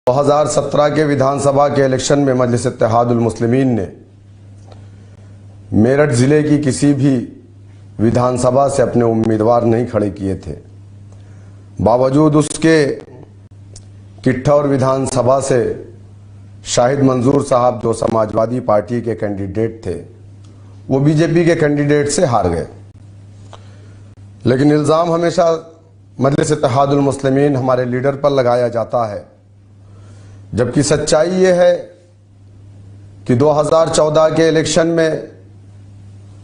2017 के विधानसभा के इलेक्शन में मजलिस इत्तेहादुल मुस्लिमीन ने मेरठ ज़िले की किसी भी विधानसभा से अपने उम्मीदवार नहीं खड़े किए थे। बावजूद उसके किट्ठौर विधानसभा से शाहिद मंजूर साहब जो समाजवादी पार्टी के कैंडिडेट थे वो बीजेपी के कैंडिडेट से हार गए। लेकिन इल्ज़ाम हमेशा मजलिस इत्तेहादुल मुस्लिमीन हमारे लीडर पर लगाया जाता है, जबकि सच्चाई ये है कि 2014 के इलेक्शन में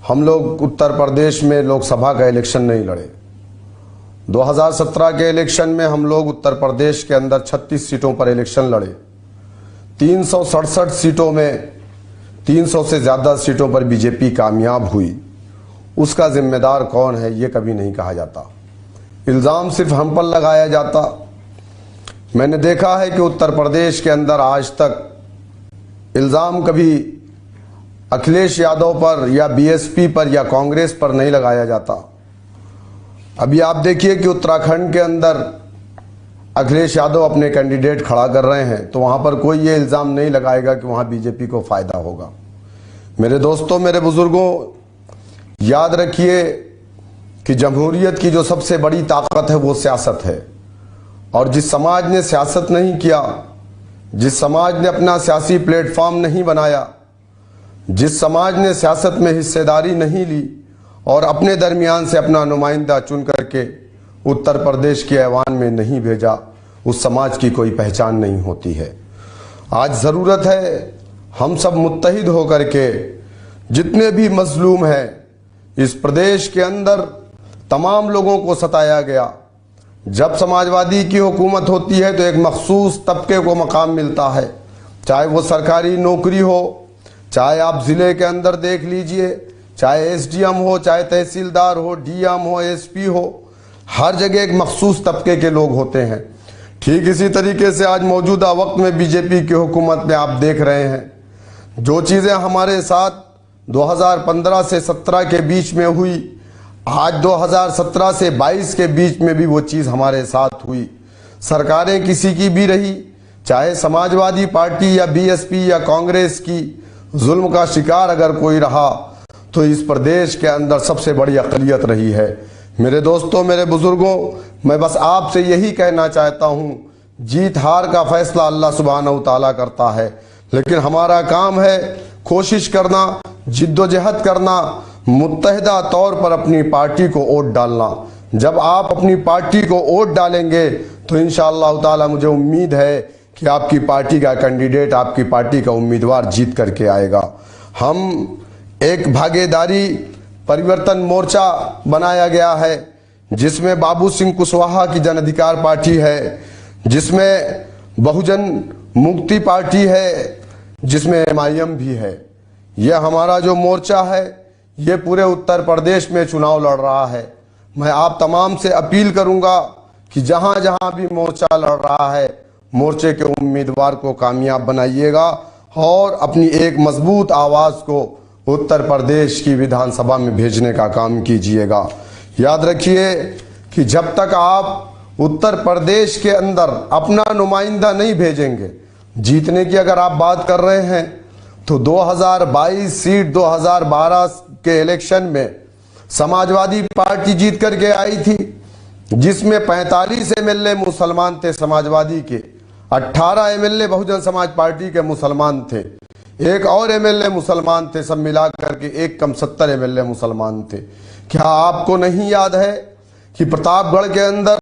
हम लोग उत्तर प्रदेश में लोकसभा का इलेक्शन नहीं लड़े। 2017 के इलेक्शन में हम लोग उत्तर प्रदेश के अंदर 36 सीटों पर इलेक्शन लड़े। 367 सीटों में 300 से ज़्यादा सीटों पर बीजेपी कामयाब हुई। उसका जिम्मेदार कौन है ये कभी नहीं कहा जाता, इल्ज़ाम सिर्फ हम पर लगाया जाता। मैंने देखा है कि उत्तर प्रदेश के अंदर आज तक इल्ज़ाम कभी अखिलेश यादव पर या बीएसपी पर या कांग्रेस पर नहीं लगाया जाता। अभी आप देखिए कि उत्तराखंड के अंदर अखिलेश यादव अपने कैंडिडेट खड़ा कर रहे हैं, तो वहाँ पर कोई ये इल्ज़ाम नहीं लगाएगा कि वहाँ बीजेपी को फ़ायदा होगा। मेरे दोस्तों, मेरे बुज़ुर्गों, याद रखिए कि जमहूरियत की जो सबसे बड़ी ताकत है वो सियासत है। और जिस समाज ने सियासत नहीं किया, जिस समाज ने अपना सियासी प्लेटफॉर्म नहीं बनाया, जिस समाज ने सियासत में हिस्सेदारी नहीं ली और अपने दरमियान से अपना नुमाइंदा चुन करके उत्तर प्रदेश के ऐवान में नहीं भेजा, उस समाज की कोई पहचान नहीं होती है। आज ज़रूरत है हम सब मुत्तहिद होकर के जितने भी मजलूम हैं इस प्रदेश के अंदर, तमाम लोगों को सताया गया। जब समाजवादी की हुकूमत होती है तो एक मखसूस तबके को मकाम मिलता है, चाहे वो सरकारी नौकरी हो, चाहे आप ज़िले के अंदर देख लीजिए, चाहे एसडीएम हो, चाहे तहसीलदार हो, डीएम हो, एसपी हो, हर जगह एक मखसूस तबके के लोग होते हैं। ठीक इसी तरीके से आज मौजूदा वक्त में बीजेपी की हुकूमत में आप देख रहे हैं जो चीज़ें हमारे साथ 2015 से 17 के बीच में हुई, आज 2017 से 22 के बीच में भी वो चीज़ हमारे साथ हुई। सरकारें किसी की भी रही, चाहे समाजवादी पार्टी या बीएसपी या कांग्रेस की, जुल्म का शिकार अगर कोई रहा तो इस प्रदेश के अंदर सबसे बड़ी अक़लियत रही है। मेरे दोस्तों, मेरे बुज़ुर्गों, मैं बस आपसे यही कहना चाहता हूँ, जीत हार का फैसला अल्लाह सुब्हानहू तआला करता है, लेकिन हमारा काम है कोशिश करना, जिद्दोजहद करना, मुत्तहिदा तौर पर अपनी पार्टी को वोट डालना। जब आप अपनी पार्टी को वोट डालेंगे तो इंशाअल्लाह ताला मुझे उम्मीद है कि आपकी पार्टी का कैंडिडेट, आपकी पार्टी का उम्मीदवार जीत करके आएगा। हम एक भागीदारी परिवर्तन मोर्चा बनाया गया है जिसमें बाबू सिंह कुशवाहा की जन अधिकार पार्टी है, जिसमें बहुजन मुक्ति पार्टी है, जिसमें एमआईएम भी है। यह हमारा जो मोर्चा है ये पूरे उत्तर प्रदेश में चुनाव लड़ रहा है। मैं आप तमाम से अपील करूंगा कि जहां जहां भी मोर्चा लड़ रहा है, मोर्चे के उम्मीदवार को कामयाब बनाइएगा और अपनी एक मजबूत आवाज़ को उत्तर प्रदेश की विधानसभा में भेजने का काम कीजिएगा। याद रखिए कि जब तक आप उत्तर प्रदेश के अंदर अपना नुमाइंदा नहीं भेजेंगे, जीतने की अगर आप बात कर रहे हैं तो 2022 सीट 2012 के इलेक्शन में समाजवादी पार्टी जीत करके आई थी, जिसमें 45 एमएलए मुसलमान थे समाजवादी के, 18 एमएलए बहुजन समाज पार्टी के मुसलमान थे, एक और एमएलए मुसलमान थे, सब मिला करके एक कम 70 एमएलए मुसलमान थे। क्या आपको नहीं याद है कि प्रतापगढ़ के अंदर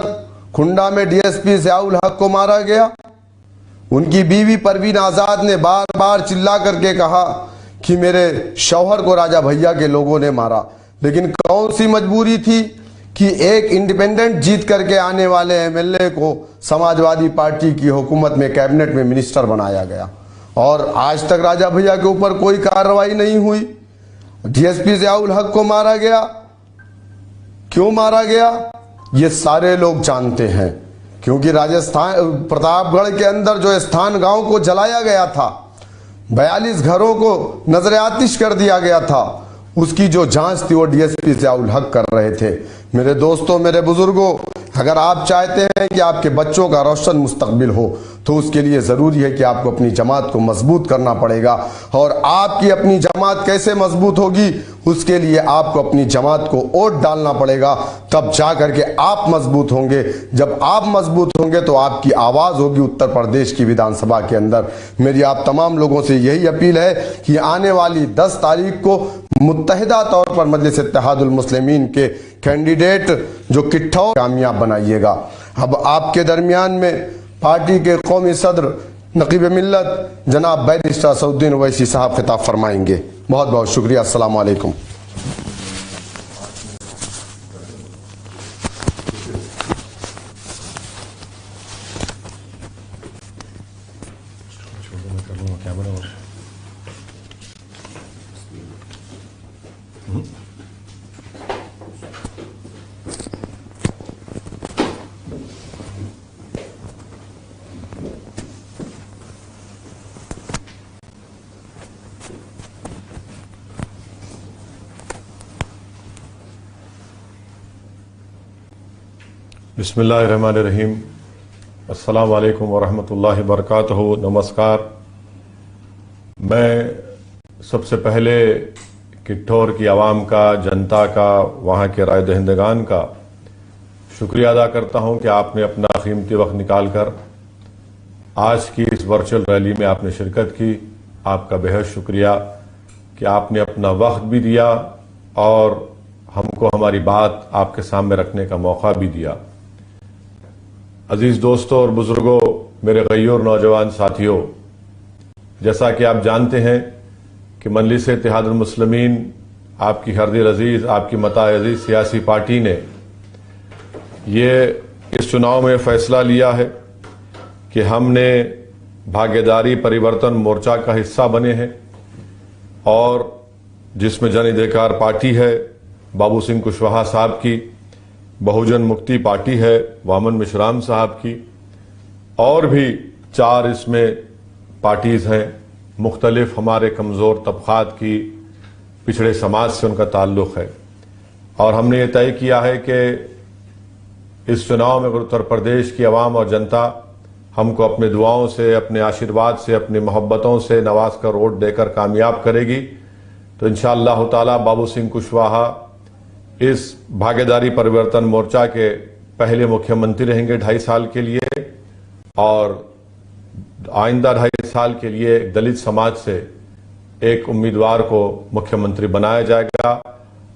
खुंडा में डीएसपी ज़ियाउल हक को मारा गया? उनकी बीवी परवीन आज़ाद ने बार बार चिल्ला करके कहा कि मेरे शौहर को राजा भैया के लोगों ने मारा, लेकिन कौन सी मजबूरी थी कि एक इंडिपेंडेंट जीत करके आने वाले एमएलए को समाजवादी पार्टी की हुकूमत में कैबिनेट में मिनिस्टर बनाया गया और आज तक राजा भैया के ऊपर कोई कार्रवाई नहीं हुई। डीएसपी ज़ियाउल हक को मारा गया, क्यों मारा गया ये सारे लोग जानते हैं, क्योंकि राजस्थान प्रतापगढ़ के अंदर जो स्थान गांव को जलाया गया था, 42 घरों को नजर आतिश कर दिया गया था, उसकी जो जांच थी वो डीएसपी ज़ियाउल हक कर रहे थे। मेरे दोस्तों, मेरे बुजुर्गों, अगर आप चाहते हैं कि आपके बच्चों का रोशन मुस्तकबिल हो तो उसके लिए ज़रूरी है कि आपको अपनी जमात को मजबूत करना पड़ेगा। और आपकी अपनी जमात कैसे मजबूत होगी, उसके लिए आपको अपनी जमात को वोट डालना पड़ेगा, तब जा करके आप मजबूत होंगे। जब आप मजबूत होंगे तो आपकी आवाज़ होगी उत्तर प्रदेश की विधानसभा के अंदर। मेरी आप तमाम लोगों से यही अपील है कि आने वाली 10 तारीख को मुत्तहिदा तौर पर मजलिस इत्तेहादुल मुस्लिमीन के कैंडिडेट जो किट्ठौर कामयाब बनाइएगा। अब आपके दरमियान में पार्टी के कौमी सदर नकीब मिल्लत जनाब बैरिस्टर असदुद्दीन ओवैसी साहब खिताब फरमाएंगे। बहुत बहुत शुक्रिया। अस्सलाम वालेकुम। बिस्मिल्लाहिर्रहमानिर्रहीम। अस्सलाम वालेकुम वरहमतुल्लाहि वबरकातुहू। नमस्कार। मैं सबसे पहले किट्ठौर की आवाम का, जनता का, वहाँ के राय दहिंदगान का शुक्रिया अदा करता हूँ कि आपने अपना कीमती वक्त निकाल कर आज की इस वर्चुअल रैली में आपने शिरकत की। आपका बेहद शुक्रिया कि आपने अपना वक्त भी दिया और हमको हमारी बात आपके सामने रखने का मौका भी दिया। अजीज दोस्तों और बुजुर्गों, मेरे गय्यूर नौजवान साथियों, जैसा कि आप जानते हैं कि मजलिस इत्तेहादुल मुस्लिमीन, आपकी हरदिल अजीज, आपकी मताए अजीज सियासी पार्टी ने ये इस चुनाव में फैसला लिया है कि हमने भागीदारी परिवर्तन मोर्चा का हिस्सा बने हैं और जिसमें जन अधिकार पार्टी है बाबू सिंह कुशवाहा साहब की, बहुजन मुक्ति पार्टी है वामन मिश्राम साहब की, और भी 4 इसमें पार्टीज हैं। मुख्तलिफ हमारे कमज़ोर तबक़ात की, पिछड़े समाज से उनका ताल्लुक़ है और हमने ये तय किया है कि इस चुनाव में उत्तर प्रदेश की आवाम और जनता हमको अपने दुआओं से, अपने आशीर्वाद से, अपनी मोहब्बतों से नवाज कर वोट देकर कामयाब करेगी। तो इंशाअल्लाह ताला बाबू सिंह कुशवाहा इस भागीदारी परिवर्तन मोर्चा के पहले मुख्यमंत्री रहेंगे 2.5 साल के लिए और आइंदा 2.5 साल के लिए दलित समाज से एक उम्मीदवार को मुख्यमंत्री बनाया जाएगा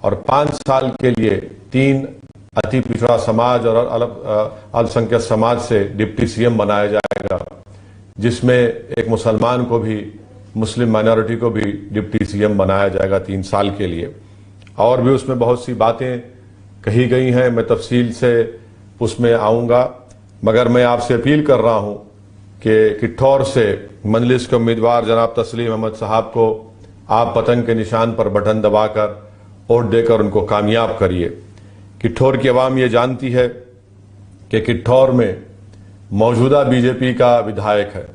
और 5 साल के लिए 3 अति पिछड़ा समाज और अल्पसंख्यक समाज से डिप्टी सीएम बनाया जाएगा, जिसमें एक मुसलमान को भी, मुस्लिम माइनॉरिटी को भी डिप्टी सीएम बनाया जाएगा 3 साल के लिए। और भी उसमें बहुत सी बातें कही गई हैं, मैं तफसील से उसमें आऊँगा, मगर मैं आपसे अपील कर रहा हूँ कि किट्ठौर से मजलिस के उम्मीदवार जनाब तस्लीम अहमद साहब को आप पतंग के निशान पर बटन दबाकर वोट देकर उनको कामयाब करिए। किट्ठौर की आवाम ये जानती है कि किट्ठौर में मौजूदा बीजेपी का विधायक है।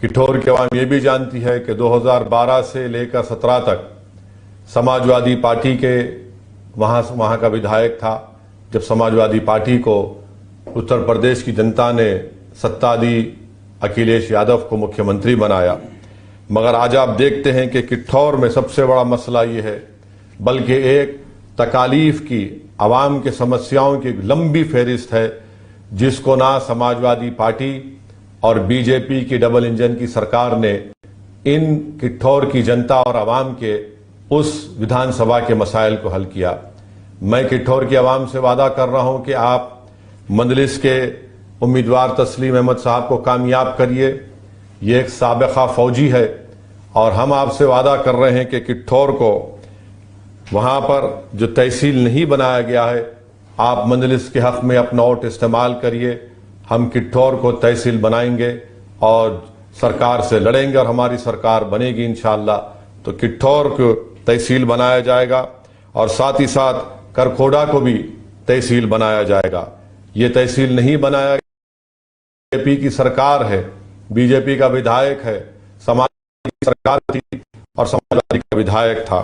किट्ठौर की आवाम ये भी जानती है कि 2012 से लेकर 17 तक समाजवादी पार्टी के वहाँ का विधायक था। जब समाजवादी पार्टी को उत्तर प्रदेश की जनता ने सत्ता दी, अखिलेश यादव को मुख्यमंत्री बनाया, मगर आज आप देखते हैं कि किट्ठौर में सबसे बड़ा मसला ये है, बल्कि एक तकालीफ की, आवाम के समस्याओं की लंबी फहरिस्त है, जिसको ना समाजवादी पार्टी और बीजेपी की डबल इंजन की सरकार ने इन किट्ठौर की जनता और आवाम के उस विधानसभा के मसाइल को हल किया। मैं किट्ठौर की आवाम से वादा कर रहा हूं कि आप मजलिस के उम्मीदवार तस्लीम अहमद साहब को कामयाब करिए। ये एक साबिका फौजी है और हम आपसे वादा कर रहे हैं कि किट्ठौर को, वहां पर जो तहसील नहीं बनाया गया है, आप मजलिस के हक में अपना वोट इस्तेमाल करिए। हम किट्ठौर को तहसील बनाएंगे और सरकार से लड़ेंगे और हमारी सरकार बनेगी इंशाअल्लाह। तो किट्ठौर को तहसील बनाया जाएगा और साथ ही साथ करखोड़ा को भी तहसील बनाया जाएगा। ये तहसील नहीं बनाया, बीजेपी की सरकार है, बीजेपी का विधायक है, समाजवादी की सरकार थी और समाजवादी का विधायक था।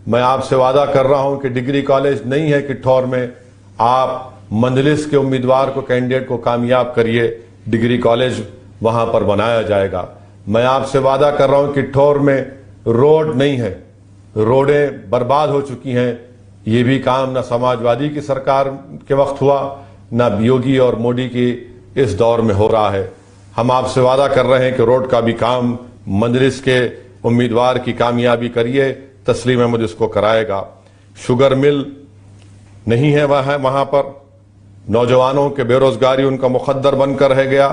मैं आपसे वादा कर रहा हूं कि डिग्री कॉलेज नहीं है किट्ठौर में, आप मंजलिस के उम्मीदवार को, कैंडिडेट को कामयाब करिए, डिग्री कॉलेज वहां पर बनाया जाएगा। मैं आपसे वादा कर रहा हूं, किठौर में रोड नहीं है, रोडें बर्बाद हो चुकी हैं। ये भी काम न समाजवादी की सरकार के वक्त हुआ, न योगी और मोदी की इस दौर में हो रहा है। हम आपसे वादा कर रहे हैं कि रोड का भी काम मंजलिस के उम्मीदवार की कामयाबी करिए, तस्लीम अहमद इसको कराएगा। शुगर मिल नहीं है वहां पर, नौजवानों के बेरोजगारी उनका मुकद्दर बनकर रह गया।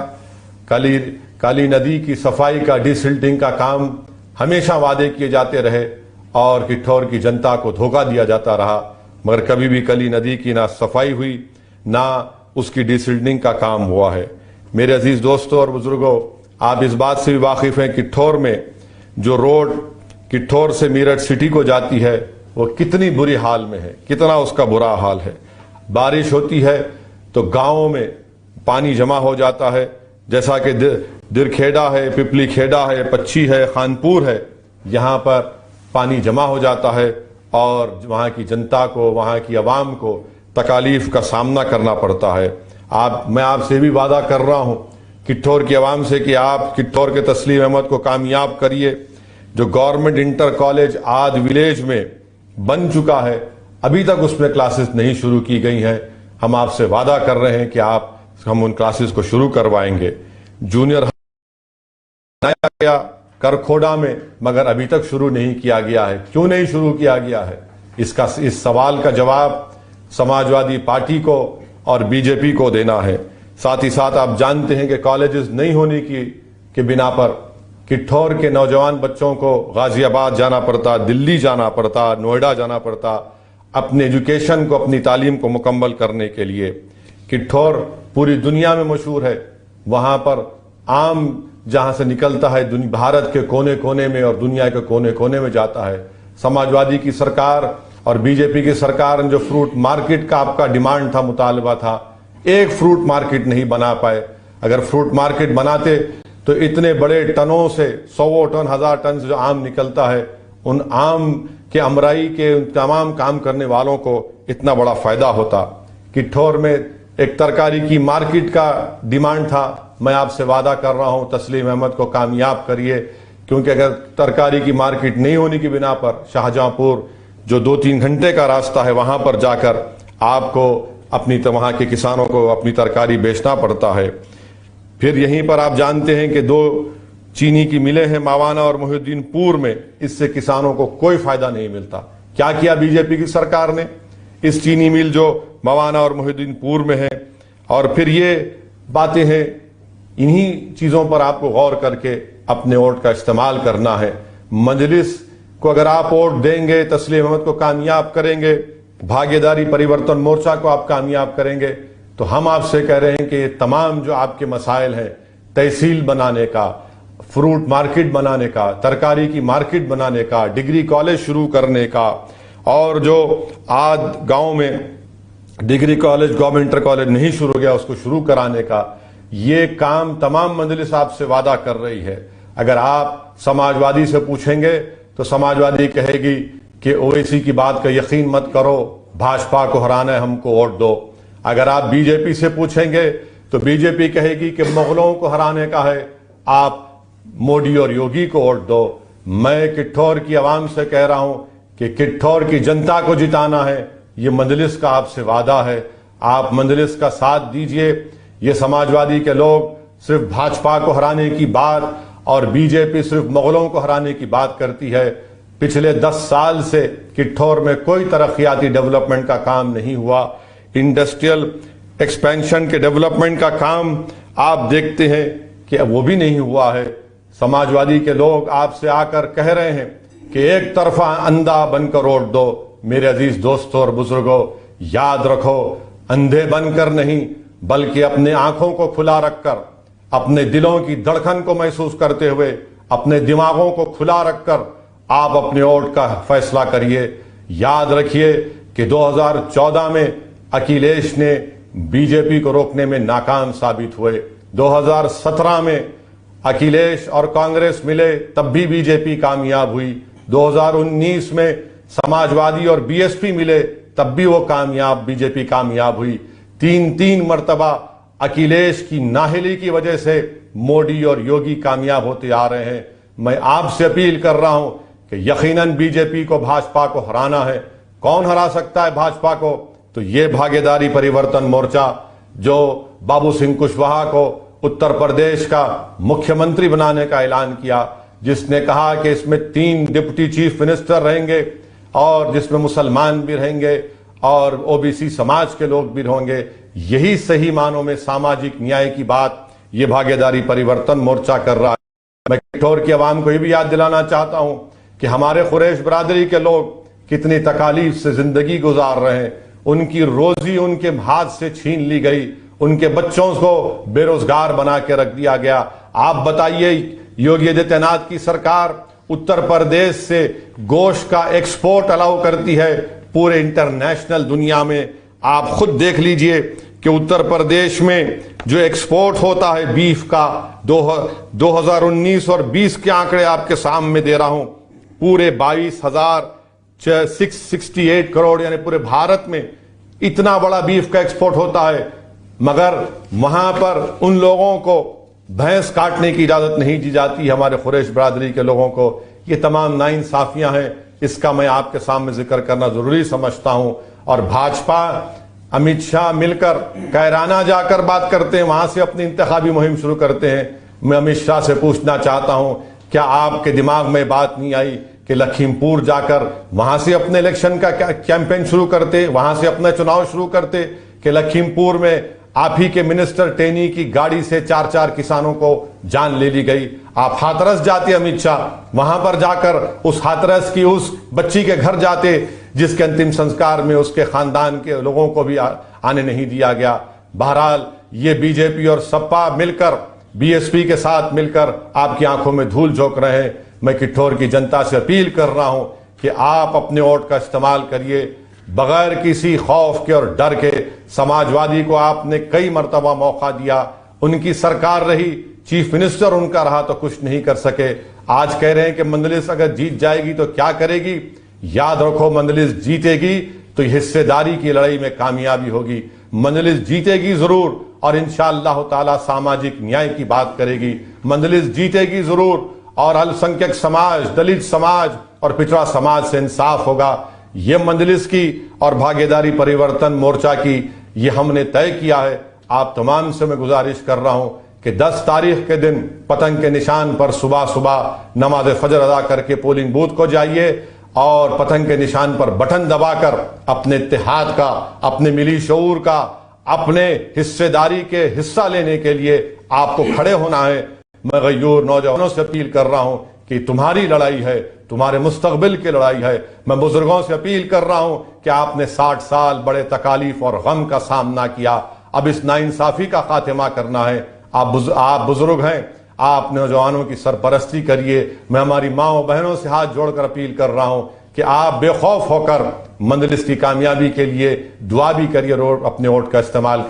काली नदी की सफाई का, डिसिल्टिंग का काम हमेशा वादे किए जाते रहे और किठौर की जनता को धोखा दिया जाता रहा, मगर कभी भी काली नदी की ना सफाई हुई, ना उसकी डिसिल्टिंग का काम हुआ है। मेरे अजीज दोस्तों और बुजुर्गों, आप इस बात से भी वाकिफ हैं, किठौर में जो रोड किठौर से मीरठ सिटी को जाती है वो कितनी बुरी हाल में है, कितना उसका बुरा हाल है। बारिश होती है तो गांवों में पानी जमा हो जाता है, जैसा कि दिरखेड़ा है, पिपली खेड़ा है, पच्छी है, खानपुर है, यहाँ पर पानी जमा हो जाता है और वहाँ की जनता को, वहाँ की आवाम को तकालीफ का सामना करना पड़ता है। मैं आपसे भी वादा कर रहा हूँ किठौर की आवाम से कि आप किठौर के तस्लीम अहमद को कामयाब करिए। जो गवर्नमेंट इंटर कॉलेज आद विलेज में बन चुका है, अभी तक उसमें क्लासेस नहीं शुरू की गई हैं। हम आपसे वादा कर रहे हैं कि हम उन क्लासेस को शुरू करवाएंगे। जूनियर बनाया गया करखोड़ा में, मगर अभी तक शुरू नहीं किया गया है। क्यों नहीं शुरू किया गया है? इस सवाल का जवाब समाजवादी पार्टी को और बीजेपी को देना है। साथ ही साथ आप जानते हैं कि कॉलेजेस नहीं होने के बिना पर किठौर के नौजवान बच्चों को गाजियाबाद जाना पड़ता, दिल्ली जाना पड़ता, नोएडा जाना पड़ता अपने एजुकेशन को, अपनी तालीम को मुकम्मल करने के लिए। किठौर पूरी दुनिया में मशहूर है। वहां पर आम जहां से निकलता है भारत के कोने कोने में और दुनिया के कोने कोने में जाता है। समाजवादी की सरकार और बीजेपी की सरकार ने जो फ्रूट मार्केट का आपका डिमांड था, मुतालबा था, एक फ्रूट मार्केट नहीं बना पाए। अगर फ्रूट मार्केट बनाते तो इतने बड़े टनों से 100 टन, 1000 टन से जो आम निकलता है, उन आम के अमराई के उन तमाम काम करने वालों को इतना बड़ा फायदा होता। किठौर में एक तरकारी की मार्केट का डिमांड था। मैं आपसे वादा कर रहा हूं, तस्लीम अहमद को कामयाब करिए, क्योंकि अगर तरकारी की मार्केट नहीं होने की बिना पर शाहजहांपुर जो 2-3 घंटे का रास्ता है, वहां पर जाकर आपको वहां के किसानों को अपनी तरकारी बेचना पड़ता है। फिर यहीं पर आप जानते हैं कि 2 चीनी की मिलें हैं मावाना और मोहिउद्दीनपुर में, इससे किसानों को कोई फायदा नहीं मिलता। क्या किया बीजेपी की सरकार ने? इस चीनी मिल जो मावाना और मोहिउद्दीनपुर में है, और फिर ये बातें हैं, इन्हीं चीजों पर आपको गौर करके अपने वोट का इस्तेमाल करना है। मजलिस को अगर आप वोट देंगे, तस्लीम अहमद को कामयाब करेंगे, भागीदारी परिवर्तन मोर्चा को आप कामयाब करेंगे, तो हम आपसे कह रहे हैं कि ये तमाम जो आपके मसाइल हैं, तहसील बनाने का, फ्रूट मार्केट बनाने का, तरकारी की मार्केट बनाने का, डिग्री कॉलेज शुरू करने का, और जो आज गांव में degree college, government inter college नहीं शुरू गया, उसको शुरू कराने का, ये काम तमाम मजलिस आपसे वादा कर रही है। अगर आप समाजवादी से पूछेंगे तो समाजवादी कहेगी कि ओवैसी की बात का यकीन मत करो, भाजपा को हराना है, हमको वोट दो। अगर आप बीजेपी से पूछेंगे तो बीजेपी कहेगी कि मुगलों को हराने का है, आप मोदी और योगी को वोट दो। मैं किठौर की आवाम से कह रहा हूं कि किठौर की जनता को जिताना है, ये मजलिस का आपसे वादा है। आप मजलिस का साथ दीजिए। ये समाजवादी के लोग सिर्फ भाजपा को हराने की बात और बीजेपी सिर्फ मुगलों को हराने की बात करती है। पिछले 10 साल से किठौर में कोई तरक्याती डेवलपमेंट का काम नहीं हुआ। इंडस्ट्रियल एक्सपेंशन के डेवलपमेंट का काम आप देखते हैं कि वो भी नहीं हुआ है। समाजवादी के लोग आपसे आकर कह रहे हैं कि एक तरफा अंधा बनकर वोट दो। मेरे अजीज दोस्तों और बुजुर्गों, याद रखो, अंधे बनकर नहीं बल्कि अपने आंखों को खुला रखकर, अपने दिलों की धड़कन को महसूस करते हुए, अपने दिमागों को खुला रखकर आप अपने वोट का फैसला करिए। याद रखिए कि 2014 में अखिलेश ने बीजेपी को रोकने में नाकाम साबित हुए। 2017 में अखिलेश और कांग्रेस मिले, तब भी बीजेपी कामयाब हुई। 2019 में समाजवादी और बीएसपी मिले, तब भी वो बीजेपी कामयाब हुई। तीन मर्तबा अखिलेश की नाहिली की वजह से मोदी और योगी कामयाब होते आ रहे हैं। मैं आपसे अपील कर रहा हूं कि यकीनन बीजेपी को भाजपा को हराना है। कौन हरा सकता है भाजपा को? तो ये भागीदारी परिवर्तन मोर्चा जो बाबू सिंह कुशवाहा को उत्तर प्रदेश का मुख्यमंत्री बनाने का ऐलान किया, जिसने कहा कि इसमें 3 डिप्टी चीफ मिनिस्टर रहेंगे और जिसमें मुसलमान भी रहेंगे और ओबीसी समाज के लोग भी होंगे, यही सही मानों में सामाजिक न्याय की बात ये भागीदारी परिवर्तन मोर्चा कर रहा है। मैं किठौर की आवाम को ये भी याद दिलाना चाहता हूं कि हमारे कुरैश बरादरी के लोग कितनी तकालीफ से जिंदगी गुजार रहे हैं। उनकी रोजी उनके हाथ से छीन ली गई, उनके बच्चों को बेरोजगार बना के रख दिया गया। आप बताइए, योगी आदित्यनाथ की सरकार उत्तर प्रदेश से गोश्त का एक्सपोर्ट अलाउ करती है पूरे इंटरनेशनल दुनिया में। आप खुद देख लीजिए कि उत्तर प्रदेश में जो एक्सपोर्ट होता है बीफ का, 2019 और 20 के आंकड़े आपके सामने दे रहा हूं, पूरे 22,668 करोड़, यानी पूरे भारत में इतना बड़ा बीफ का एक्सपोर्ट होता है। मगर वहां पर उन लोगों को भैंस काटने की इजाजत नहीं दी जाती, हमारे कुरैश बरादरी के लोगों को। ये तमाम नाइंसाफियां हैं, इसका मैं आपके सामने जिक्र करना जरूरी समझता हूं। और भाजपा अमित शाह मिलकर कैराना जाकर बात करते हैं, वहां से अपनी इंतखाबी मुहिम शुरू करते हैं। मैं अमित शाह से पूछना चाहता हूं, क्या आपके दिमाग में बात नहीं आई कि लखीमपुर जाकर वहां से अपने इलेक्शन का कैंपेन शुरू करते, वहां से अपना चुनाव शुरू करते? कि लखीमपुर में आप ही के मिनिस्टर टेनी की गाड़ी से 4 किसानों को जान ले ली गई। आप हाथरस जाते अमित शाह, वहां पर जाकर उस हाथरस की उस बच्ची के घर जाते जिसके अंतिम संस्कार में उसके खानदान के लोगों को भी आने नहीं दिया गया। बहरहाल ये बीजेपी और सपा मिलकर बीएसपी के साथ मिलकर आपकी आंखों में धूल झोंक रहे हैं। मैं किठौर की जनता से अपील कर रहा हूं कि आप अपने वोट का इस्तेमाल करिए बगैर किसी खौफ के और डर के। समाजवादी को आपने कई मर्तबा मौका दिया, उनकी सरकार रही, चीफ मिनिस्टर उनका रहा तो कुछ नहीं कर सके। आज कह रहे हैं कि मंदलिस अगर जीत जाएगी तो क्या करेगी? याद रखो, मंदलिस जीतेगी तो हिस्सेदारी की लड़ाई में कामयाबी होगी। मंदलिस जीतेगी जरूर और इंशाअल्लाह ताला सामाजिक न्याय की बात करेगी। मंदलिस जीतेगी जरूर और अल्पसंख्यक समाज, दलित समाज और पिछड़ा समाज से इंसाफ होगा। ये मंदलिस की और भागीदारी परिवर्तन मोर्चा की ये हमने तय किया है। आप तमाम से मैं गुजारिश कर रहा हूं कि 10 तारीख के दिन पतंग के निशान पर सुबह सुबह नमाज फजर अदा करके पोलिंग बूथ को जाइए और पतंग के निशान पर बटन दबाकर अपने इत्तेहाद का, अपने मिली शऊर का, अपने हिस्सेदारी के हिस्सा लेने के लिए आपको खड़े होना है। मैं गयूर नौजवानों से अपील कर रहा हूं कि तुम्हारी लड़ाई है, तुम्हारे मुस्तकबिल की लड़ाई है। मैं बुजुर्गों से अपील कर रहा हूं कि आपने 60 साल बड़े तकालीफ और गम का सामना किया, अब इस नाइंसाफी का खात्मा करना है। आप बुजुर्ग हैं, आप नौजवानों की सरपरस्ती करिए। मैं हमारी माँ और बहनों से हाथ जोड़कर अपील कर रहा हूं कि आप बेखौफ होकर मंदलिस की कामयाबी के लिए दुआ भी करिए और अपने वोट का इस्तेमाल करिए।